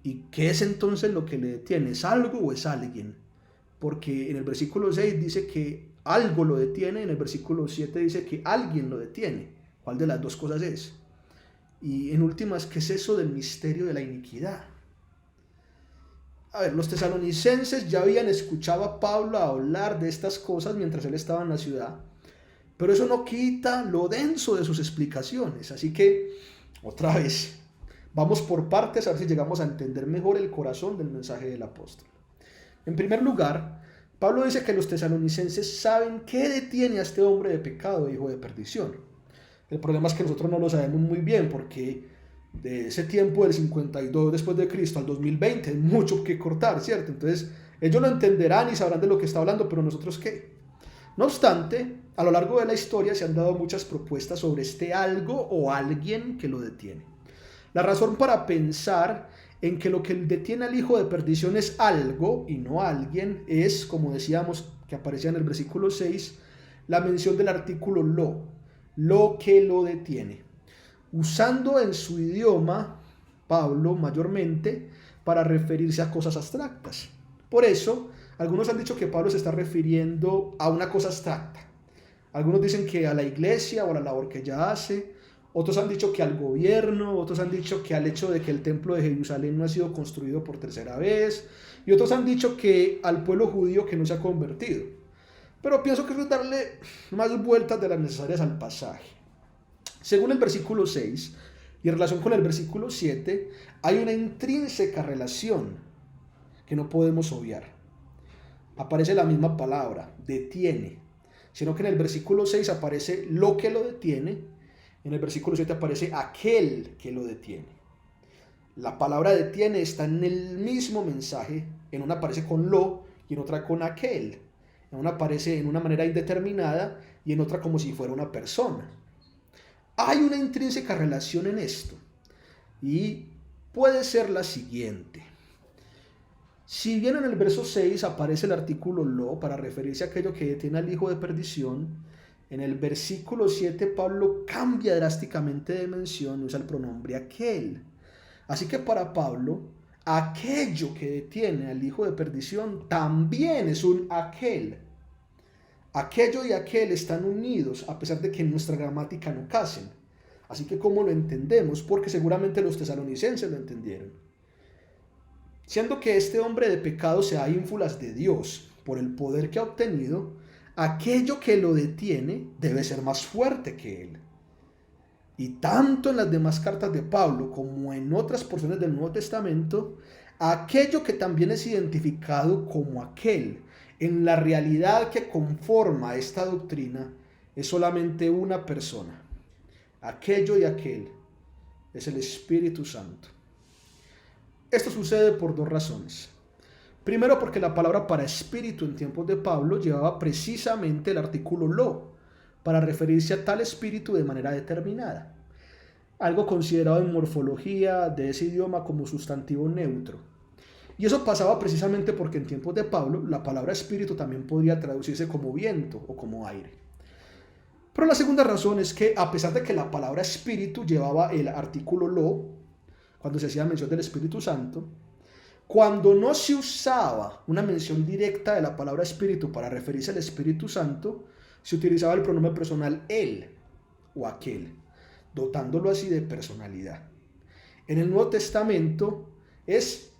¿Y qué es entonces lo que le detiene? ¿Es algo o es alguien? Porque en el versículo 6 dice que algo lo detiene, en el versículo 7 dice que alguien lo detiene. ¿Cuál de las dos cosas es? Y en últimas, ¿qué es eso del misterio de la iniquidad? A ver, los tesalonicenses ya habían escuchado a Pablo hablar de estas cosas mientras él estaba en la ciudad, pero eso no quita lo denso de sus explicaciones. Así que, otra vez, vamos por partes a ver si llegamos a entender mejor el corazón del mensaje del apóstol. En primer lugar, Pablo dice que los tesalonicenses saben qué detiene a este hombre de pecado, hijo de perdición. El problema es que nosotros no lo sabemos muy bien, porque de ese tiempo del 52 después de Cristo al 2020 hay mucho que cortar, ¿cierto? Entonces ellos lo entenderán y sabrán de lo que está hablando, pero nosotros ¿qué? No obstante, a lo largo de la historia se han dado muchas propuestas sobre este algo o alguien que lo detiene. La razón para pensar en que lo que detiene al hijo de perdición es algo y no alguien es, como decíamos, que aparecía en el versículo 6, la mención del artículo lo, lo que lo detiene, usando en su idioma, Pablo mayormente, para referirse a cosas abstractas. Por eso, algunos han dicho que Pablo se está refiriendo a una cosa abstracta. Algunos dicen que a la iglesia o a la labor que ella hace. Otros han dicho que al gobierno. Otros han dicho que al hecho de que el templo de Jerusalén no ha sido construido por tercera vez. Y otros han dicho que al pueblo judío que no se ha convertido. Pero pienso que es darle más vueltas de las necesarias al pasaje. Según el versículo 6 y en relación con el versículo 7, hay una intrínseca relación que no podemos obviar. Aparece la misma palabra, detiene, sino que en el versículo 6 aparece lo que lo detiene, en el versículo 7 aparece aquel que lo detiene. La palabra detiene está en el mismo mensaje, en una aparece con lo y en otra con aquel. En una aparece en una manera indeterminada y en otra como si fuera una persona. Hay una intrínseca relación en esto y puede ser la siguiente. Si bien en el verso 6 aparece el artículo lo para referirse a aquello que detiene al hijo de perdición, en el versículo 7 Pablo cambia drásticamente de mención y usa el pronombre aquel. Así que para Pablo, aquello que detiene al hijo de perdición también es un aquel. Aquello y aquel están unidos a pesar de que en nuestra gramática no casen. Así que ¿cómo lo entendemos? Porque seguramente los tesalonicenses lo entendieron. Siendo que este hombre de pecado sea ínfulas de Dios por el poder que ha obtenido, aquello que lo detiene debe ser más fuerte que él. Y tanto en las demás cartas de Pablo como en otras porciones del Nuevo Testamento, aquello que también es identificado como aquel, en la realidad que conforma esta doctrina, es solamente una persona. Aquello y aquel es el Espíritu Santo. Esto sucede por dos razones. Primero, porque la palabra para espíritu en tiempos de Pablo llevaba precisamente el artículo lo, para referirse a tal espíritu de manera determinada, algo considerado en morfología de ese idioma como sustantivo neutro. Y eso pasaba precisamente porque en tiempos de Pablo la palabra espíritu también podría traducirse como viento o como aire. Pero la segunda razón es que a pesar de que la palabra espíritu llevaba el artículo lo, cuando se hacía mención del Espíritu Santo, cuando no se usaba una mención directa de la palabra espíritu para referirse al Espíritu Santo, se utilizaba el pronombre personal él o aquel, dotándolo así de personalidad. En el Nuevo Testamento es,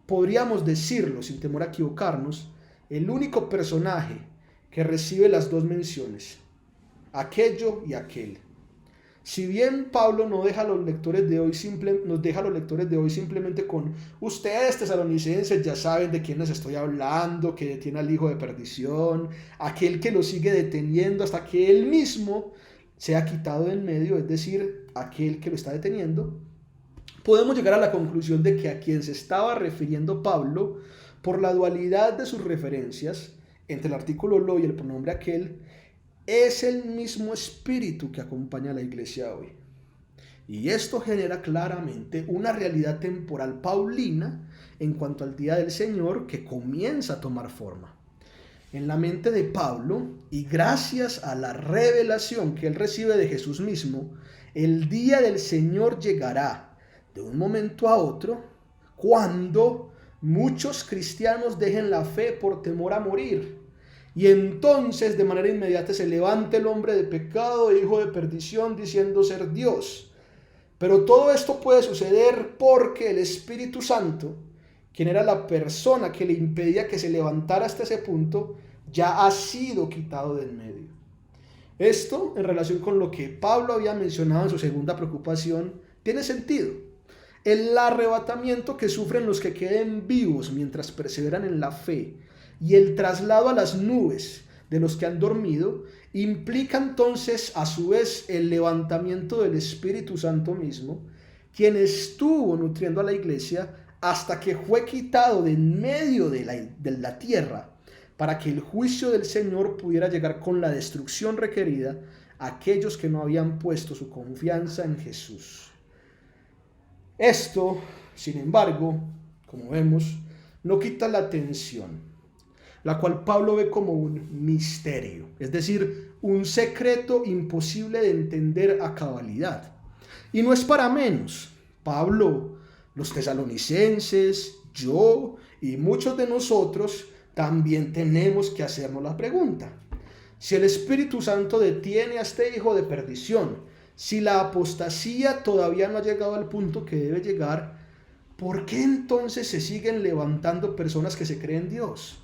podríamos decirlo sin temor a equivocarnos, el único personaje que recibe las dos menciones, aquello y aquel. Si bien Pablo no deja a los lectores de hoy nos deja a los lectores de hoy simplemente con ustedes tesalonicenses ya saben de quién les estoy hablando, que detiene al hijo de perdición, aquel que lo sigue deteniendo hasta que él mismo sea quitado de en medio, es decir, aquel que lo está deteniendo, podemos llegar a la conclusión de que a quien se estaba refiriendo Pablo, por la dualidad de sus referencias entre el artículo lo y el pronombre aquel, es el mismo espíritu que acompaña a la iglesia hoy. Y esto genera claramente una realidad temporal paulina en cuanto al día del Señor que comienza a tomar forma. En la mente de Pablo, y gracias a la revelación que él recibe de Jesús mismo, el día del Señor llegará de un momento a otro cuando muchos cristianos dejen la fe por temor a morir. Y entonces de manera inmediata se levante el hombre de pecado e hijo de perdición diciendo ser Dios. Pero todo esto puede suceder porque el Espíritu Santo, quien era la persona que le impedía que se levantara hasta ese punto, ya ha sido quitado del medio. Esto, en relación con lo que Pablo había mencionado en su segunda preocupación, tiene sentido. El arrebatamiento que sufren los que queden vivos mientras perseveran en la fe y el traslado a las nubes de los que han dormido implica entonces a su vez el levantamiento del Espíritu Santo mismo, quien estuvo nutriendo a la iglesia hasta que fue quitado de en medio de la tierra para que el juicio del Señor pudiera llegar con la destrucción requerida a aquellos que no habían puesto su confianza en Jesús. Esto, sin embargo, como vemos, no quita la atención. la cual Pablo ve como un misterio, es decir, un secreto imposible de entender a cabalidad. Y no es para menos. Pablo, los tesalonicenses, yo y muchos de nosotros también tenemos que hacernos la pregunta: si el Espíritu Santo detiene a este hijo de perdición, si la apostasía todavía no ha llegado al punto que debe llegar, ¿por qué entonces se siguen levantando personas que se creen Dios?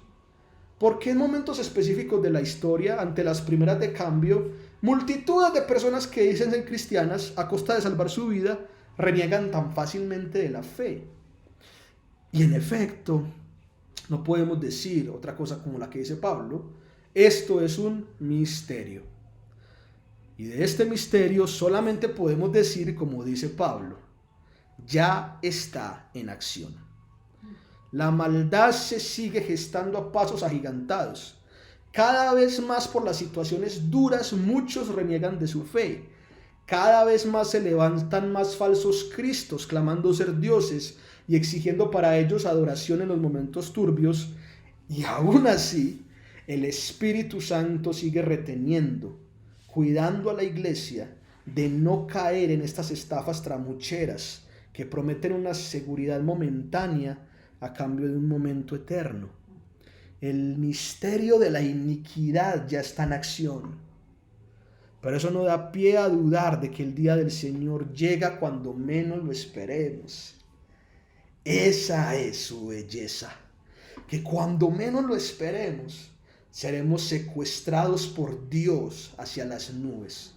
¿Por qué en momentos específicos de la historia, ante las primeras de cambio, multitudes de personas que dicen ser cristianas, a costa de salvar su vida, reniegan tan fácilmente de la fe? Y en efecto, no podemos decir otra cosa como la que dice Pablo: esto es un misterio. Y de este misterio solamente podemos decir, como dice Pablo, ya está en acción. La maldad se sigue gestando a pasos agigantados. Cada vez más, por las situaciones duras, muchos reniegan de su fe. Cada vez más se levantan más falsos cristos, clamando ser dioses y exigiendo para ellos adoración en los momentos turbios. Y aún así, el Espíritu Santo sigue reteniendo, cuidando a la iglesia de no caer en estas estafas tramucheras que prometen una seguridad momentánea a cambio de un momento eterno. El misterio de la iniquidad ya está en acción. Pero eso no da pie a dudar de que el día del Señor llega cuando menos lo esperemos. Esa es su belleza, que cuando menos lo esperemos, seremos secuestrados por Dios hacia las nubes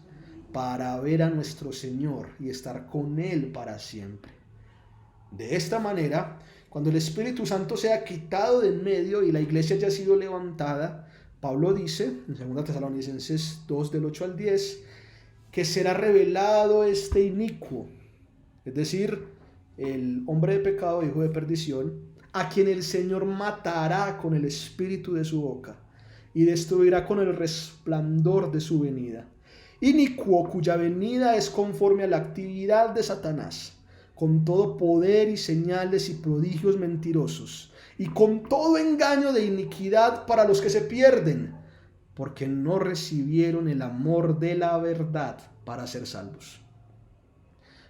para ver a nuestro Señor y estar con Él para siempre. De esta manera, cuando el Espíritu Santo sea quitado de en medio y la iglesia haya sido levantada, Pablo dice en 2 Tesalonicenses 2 del 8 al 10 que será revelado este inicuo, es decir, el hombre de pecado, hijo de perdición, a quien el Señor matará con el espíritu de su boca y destruirá con el resplandor de su venida. Inicuo, cuya venida es conforme a la actividad de Satanás, con todo poder y señales y prodigios mentirosos, y con todo engaño de iniquidad para los que se pierden, porque no recibieron el amor de la verdad para ser salvos.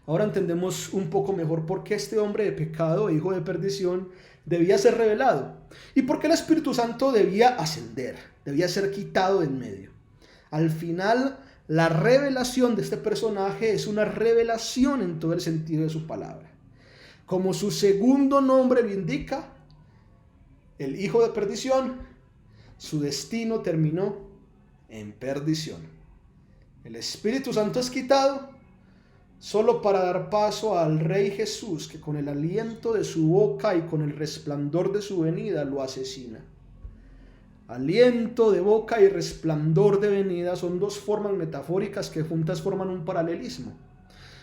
Ahora entendemos un poco mejor por qué este hombre de pecado, hijo de perdición, debía ser revelado, y por qué el Espíritu Santo debía ascender, debía ser quitado de en medio. Al final, la revelación de este personaje es una revelación en todo el sentido de su palabra. Como su segundo nombre lo indica, el hijo de perdición, su destino terminó en perdición. El Espíritu Santo es quitado solo para dar paso al Rey Jesús, que con el aliento de su boca y con el resplandor de su venida lo asesina. Aliento de boca y resplandor de venida son dos formas metafóricas que juntas forman un paralelismo.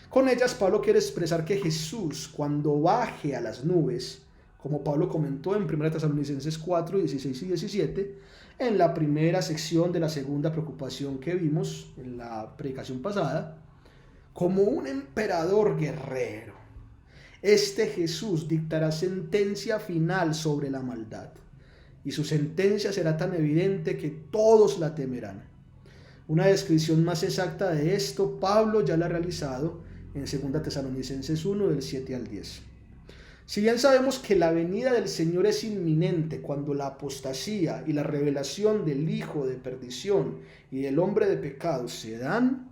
Con ellas Pablo quiere expresar que Jesús, cuando baje a las nubes, como Pablo comentó en 1 Tesalonicenses 4, 16 y 17, en la primera sección de la segunda preocupación que vimos en la predicación pasada, como un emperador guerrero, este Jesús dictará sentencia final sobre la maldad. Y su sentencia será tan evidente que todos la temerán. Una descripción más exacta de esto Pablo ya la ha realizado en 2 Tesalonicenses 1 del 7 al 10. Si bien sabemos que la venida del Señor es inminente cuando la apostasía y la revelación del hijo de perdición y del hombre de pecado se dan,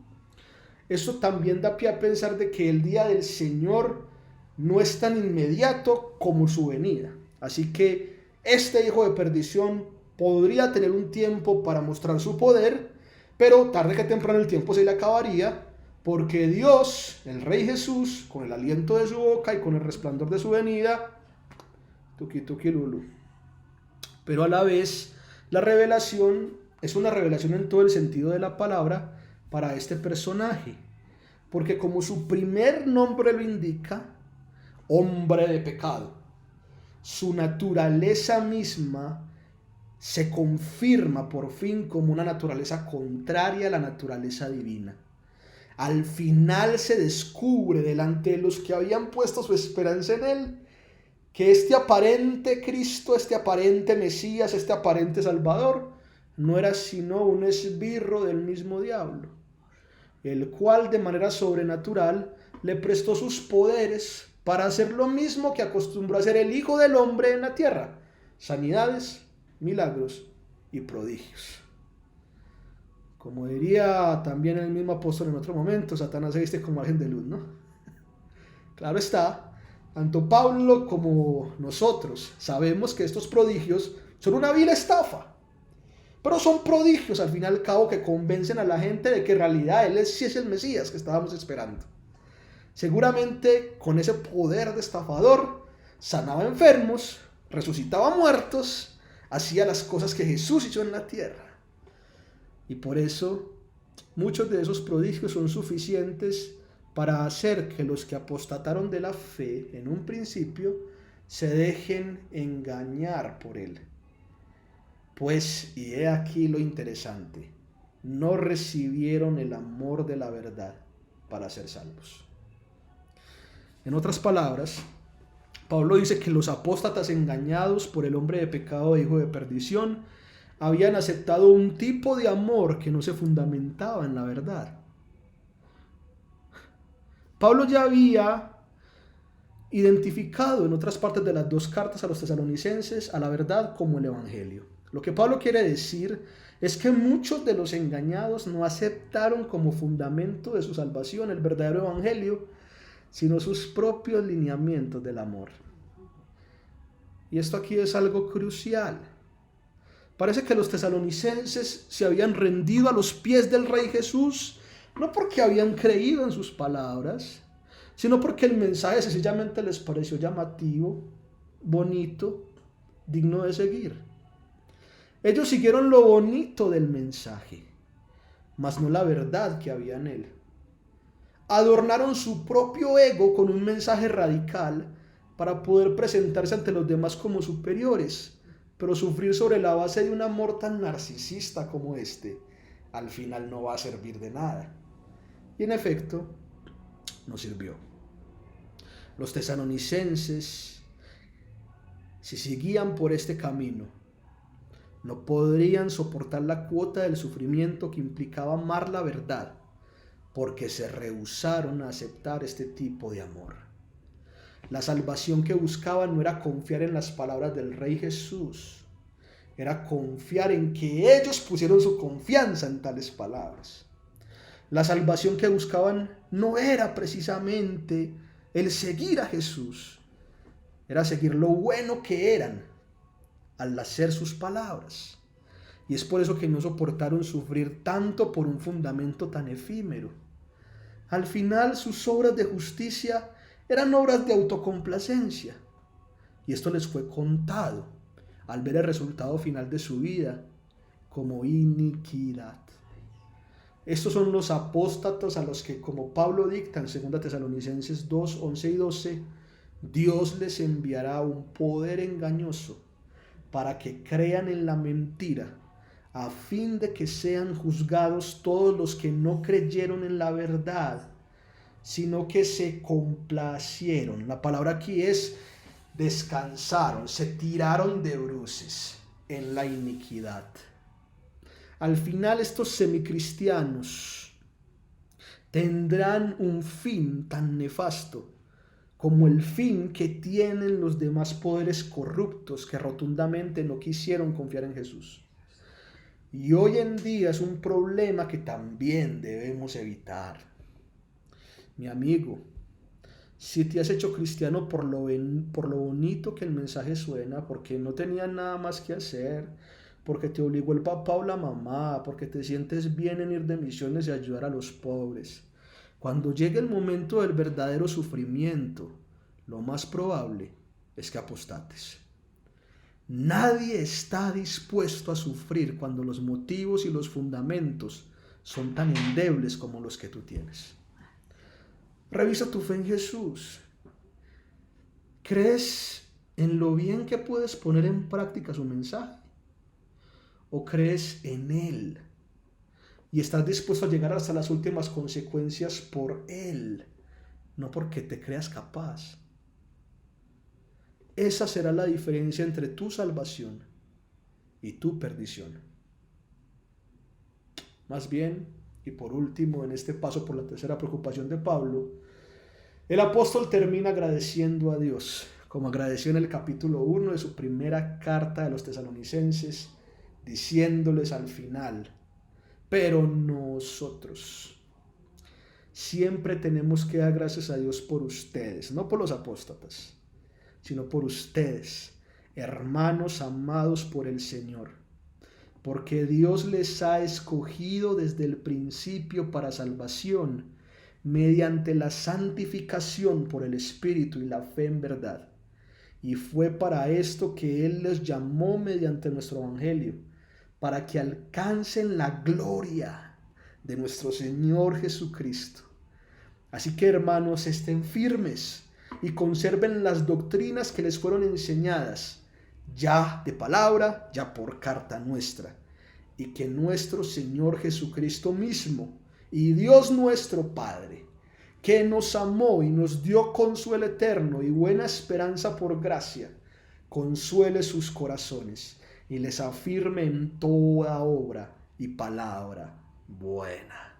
eso también da pie a pensar de que el día del Señor no es tan inmediato como su venida. Así que este hijo de perdición podría tener un tiempo para mostrar su poder, pero tarde que temprano el tiempo se le acabaría, porque Dios, el Rey Jesús, con el aliento de su boca y con el resplandor de su venida, tuki tuki lulu. Pero a la vez, la revelación es una revelación en todo el sentido de la palabra para este personaje, porque como su primer nombre lo indica, hombre de pecado, su naturaleza misma se confirma por fin como una naturaleza contraria a la naturaleza divina. Al final se descubre delante de los que habían puesto su esperanza en él que este aparente Cristo, este aparente Mesías, este aparente Salvador, no era sino un esbirro del mismo diablo, el cual de manera sobrenatural le prestó sus poderes para hacer lo mismo que acostumbró a hacer el Hijo del Hombre en la tierra: sanidades, milagros y prodigios. Como diría también el mismo apóstol en otro momento, Satanás se viste como ángel de luz, ¿no? Claro está, tanto Pablo como nosotros sabemos que estos prodigios son una vil estafa, pero son prodigios al fin y al cabo que convencen a la gente de que en realidad Él sí es el Mesías que estábamos esperando. Seguramente con ese poder de estafador sanaba enfermos, resucitaba muertos, hacía las cosas que Jesús hizo en la tierra. Y por eso muchos de esos prodigios son suficientes para hacer que los que apostataron de la fe en un principio se dejen engañar por él. Pues, y he aquí lo interesante, no recibieron el amor de la verdad para ser salvos. En otras palabras, Pablo dice que los apóstatas engañados por el hombre de pecado e hijo de perdición habían aceptado un tipo de amor que no se fundamentaba en la verdad. Pablo ya había identificado en otras partes de las 2 cartas a los tesalonicenses a la verdad como el evangelio. Lo que Pablo quiere decir es que muchos de los engañados no aceptaron como fundamento de su salvación el verdadero evangelio, sino sus propios lineamientos del amor. Y esto aquí es algo crucial. Parece que los tesalonicenses se habían rendido a los pies del Rey Jesús, no porque habían creído en sus palabras, sino porque el mensaje sencillamente les pareció llamativo, bonito, digno de seguir. Ellos siguieron lo bonito del mensaje, mas no la verdad que había en él. Adornaron su propio ego con un mensaje radical para poder presentarse ante los demás como superiores, pero sufrir sobre la base de un amor tan narcisista como este, al final no va a servir de nada. Y en efecto, no sirvió. Los tesalonicenses, si seguían por este camino, no podrían soportar la cuota del sufrimiento que implicaba amar la verdad, porque se rehúsaron a aceptar este tipo de amor. La salvación que buscaban no era confiar en las palabras del Rey Jesús, era confiar en que ellos pusieron su confianza en tales palabras. La salvación que buscaban no era precisamente el seguir a Jesús, era seguir lo bueno que eran al hacer sus palabras. Y es por eso que no soportaron sufrir tanto por un fundamento tan efímero. Al final sus obras de justicia eran obras de autocomplacencia. Y esto les fue contado al ver el resultado final de su vida como iniquidad. Estos son los apóstatas a los que, como Pablo dicta en 2 Tesalonicenses 2, 11 y 12, Dios les enviará un poder engañoso para que crean en la mentira, a fin de que sean juzgados todos los que no creyeron en la verdad, sino que se complacieron. La palabra aquí es descansaron, se tiraron de bruces en la iniquidad. Al final estos semicristianos tendrán un fin tan nefasto como el fin que tienen los demás poderes corruptos que rotundamente no quisieron confiar en Jesús. Y hoy en día es un problema que también debemos evitar. Mi amigo, si te has hecho cristiano por lo bonito que el mensaje suena, porque no tenías nada más que hacer, porque te obligó el papá o la mamá, porque te sientes bien en ir de misiones y ayudar a los pobres, cuando llegue el momento del verdadero sufrimiento, lo más probable es que apostates. Nadie está dispuesto a sufrir cuando los motivos y los fundamentos son tan endebles como los que tú tienes. Revisa tu fe en Jesús. ¿Crees en lo bien que puedes poner en práctica su mensaje? ¿O crees en Él? Y estás dispuesto a llegar hasta las últimas consecuencias por Él, no porque te creas capaz. Esa será la diferencia entre tu salvación y tu perdición. Más bien, y por último, en este paso por la tercera preocupación de Pablo, el apóstol termina agradeciendo a Dios, como agradeció en el capítulo 1 de su primera carta de los tesalonicenses, diciéndoles al final: pero nosotros siempre tenemos que dar gracias a Dios por ustedes, no por los apóstatas, sino por ustedes, hermanos amados por el Señor, porque Dios les ha escogido desde el principio para salvación, mediante la santificación por el Espíritu y la fe en verdad. Y fue para esto que Él les llamó mediante nuestro Evangelio, para que alcancen la gloria de nuestro Señor Jesucristo. Así que, hermanos, estén firmes y conserven las doctrinas que les fueron enseñadas, ya de palabra, ya por carta nuestra, y que nuestro Señor Jesucristo mismo y Dios nuestro Padre, que nos amó y nos dio consuelo eterno y buena esperanza por gracia, consuele sus corazones y les afirme en toda obra y palabra buena.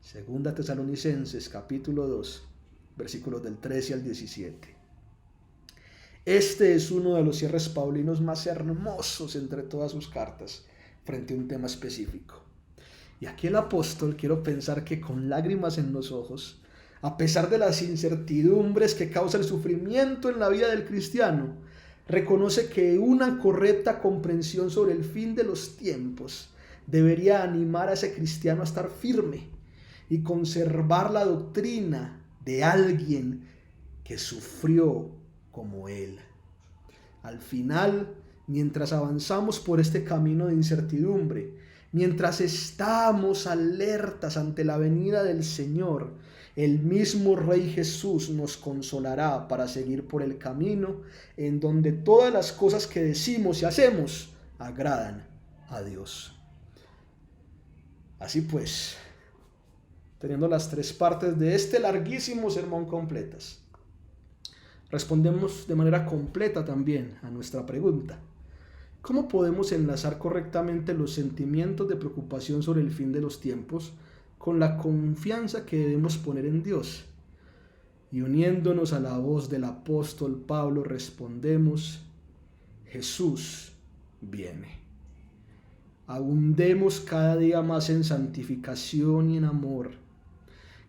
Segunda Tesalonicenses capítulo 2, versículos del 13 al 17. Este es uno de los cierres paulinos más hermosos entre todas sus cartas frente a un tema específico. Y aquí el apóstol, quiero pensar que con lágrimas en los ojos, a pesar de las incertidumbres que causa el sufrimiento en la vida del cristiano, reconoce que una correcta comprensión sobre el fin de los tiempos debería animar a ese cristiano a estar firme y conservar la doctrina de alguien que sufrió como él. Al final, mientras avanzamos por este camino de incertidumbre, mientras estamos alertas ante la venida del Señor, el mismo Rey Jesús nos consolará para seguir por el camino en donde todas las cosas que decimos y hacemos agradan a Dios. Así pues, teniendo las tres partes de este larguísimo sermón completas, respondemos de manera completa también a nuestra pregunta: ¿cómo podemos enlazar correctamente los sentimientos de preocupación sobre el fin de los tiempos con la confianza que debemos poner en Dios? Y uniéndonos a la voz del apóstol Pablo respondemos: Jesús viene. Abundemos cada día más en santificación y en amor.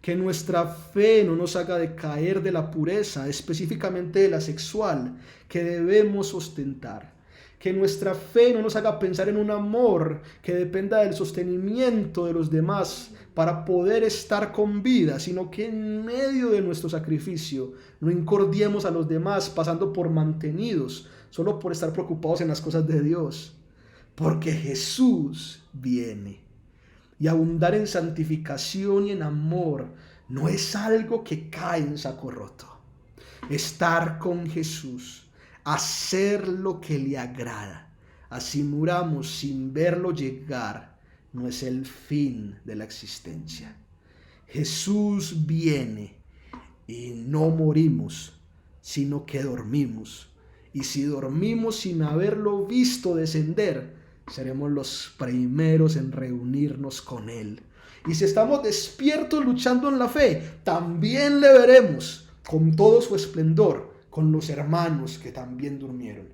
Que nuestra fe no nos haga decaer de la pureza, específicamente de la sexual, que debemos ostentar. Que nuestra fe no nos haga pensar en un amor que dependa del sostenimiento de los demás para poder estar con vida, sino que en medio de nuestro sacrificio no incordiemos a los demás pasando por mantenidos, solo por estar preocupados en las cosas de Dios. Porque Jesús viene. Y abundar en santificación y en amor no es algo que cae en saco roto. Estar con Jesús, hacer lo que le agrada, así muramos sin verlo llegar, no es el fin de la existencia. Jesús viene y no morimos, sino que dormimos. Y si dormimos sin haberlo visto descender, seremos los primeros en reunirnos con Él. Y si estamos despiertos luchando en la fe, también le veremos con todo su esplendor, con los hermanos que también durmieron.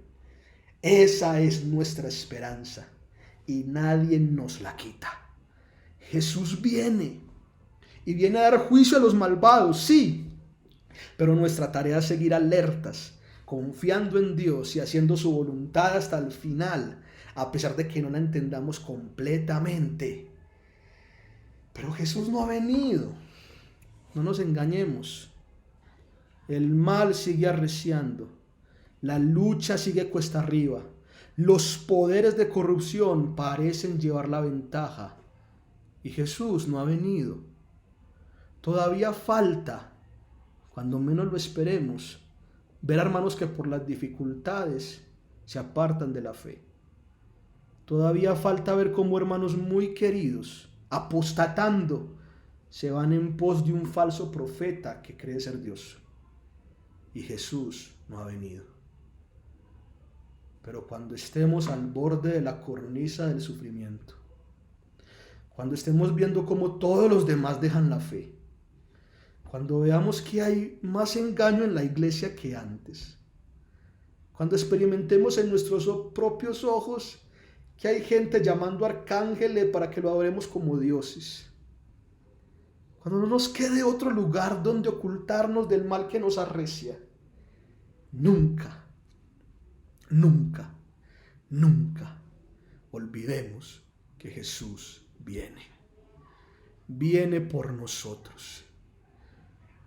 Esa es nuestra esperanza y nadie nos la quita. Jesús viene y viene a dar juicio a los malvados, sí, pero nuestra tarea es seguir alertas, confiando en Dios y haciendo su voluntad hasta el final, a pesar de que no la entendamos completamente. Pero Jesús no ha venido. No nos engañemos. El mal sigue arreciando. La lucha sigue cuesta arriba. Los poderes de corrupción parecen llevar la ventaja. Y Jesús no ha venido. Todavía falta, cuando menos lo esperemos, ver a hermanos que por las dificultades se apartan de la fe. Todavía falta ver cómo hermanos muy queridos, apostatando, se van en pos de un falso profeta que cree ser Dios. Y Jesús no ha venido. Pero cuando estemos al borde de la cornisa del sufrimiento, cuando estemos viendo cómo todos los demás dejan la fe, cuando veamos que hay más engaño en la iglesia que antes, cuando experimentemos en nuestros propios ojos que hay gente llamando arcángeles para que lo adoremos como dioses, cuando no nos quede otro lugar donde ocultarnos del mal que nos arrecia, nunca olvidemos que Jesús viene por nosotros,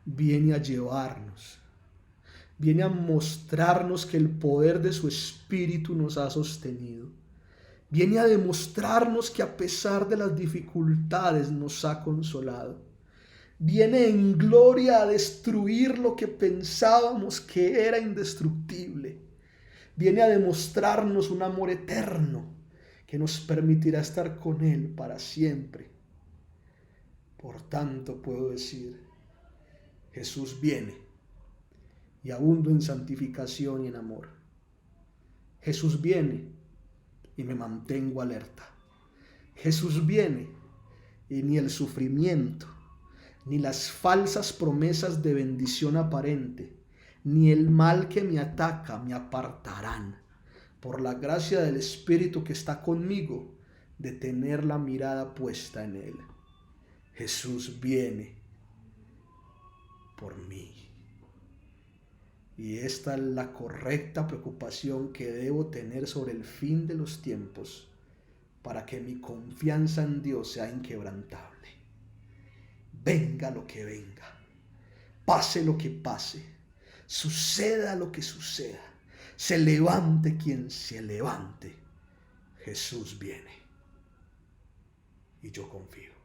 viene a llevarnos, viene a mostrarnos que el poder de su Espíritu nos ha sostenido, viene a demostrarnos que a pesar de las dificultades nos ha consolado, viene en gloria a destruir lo que pensábamos que era indestructible, viene a demostrarnos un amor eterno que nos permitirá estar con Él para siempre. Por tanto puedo decir, Jesús viene y abundo en santificación y en amor. Jesús viene y me mantengo alerta. Jesús viene y ni el sufrimiento, ni las falsas promesas de bendición aparente, ni el mal que me ataca me apartarán, por la gracia del Espíritu que está conmigo, de tener la mirada puesta en Él. Jesús viene por mí. Y esta es la correcta preocupación que debo tener sobre el fin de los tiempos, para que mi confianza en Dios sea inquebrantable. Venga lo que venga, pase lo que pase, suceda lo que suceda, se levante quien se levante, Jesús viene y yo confío.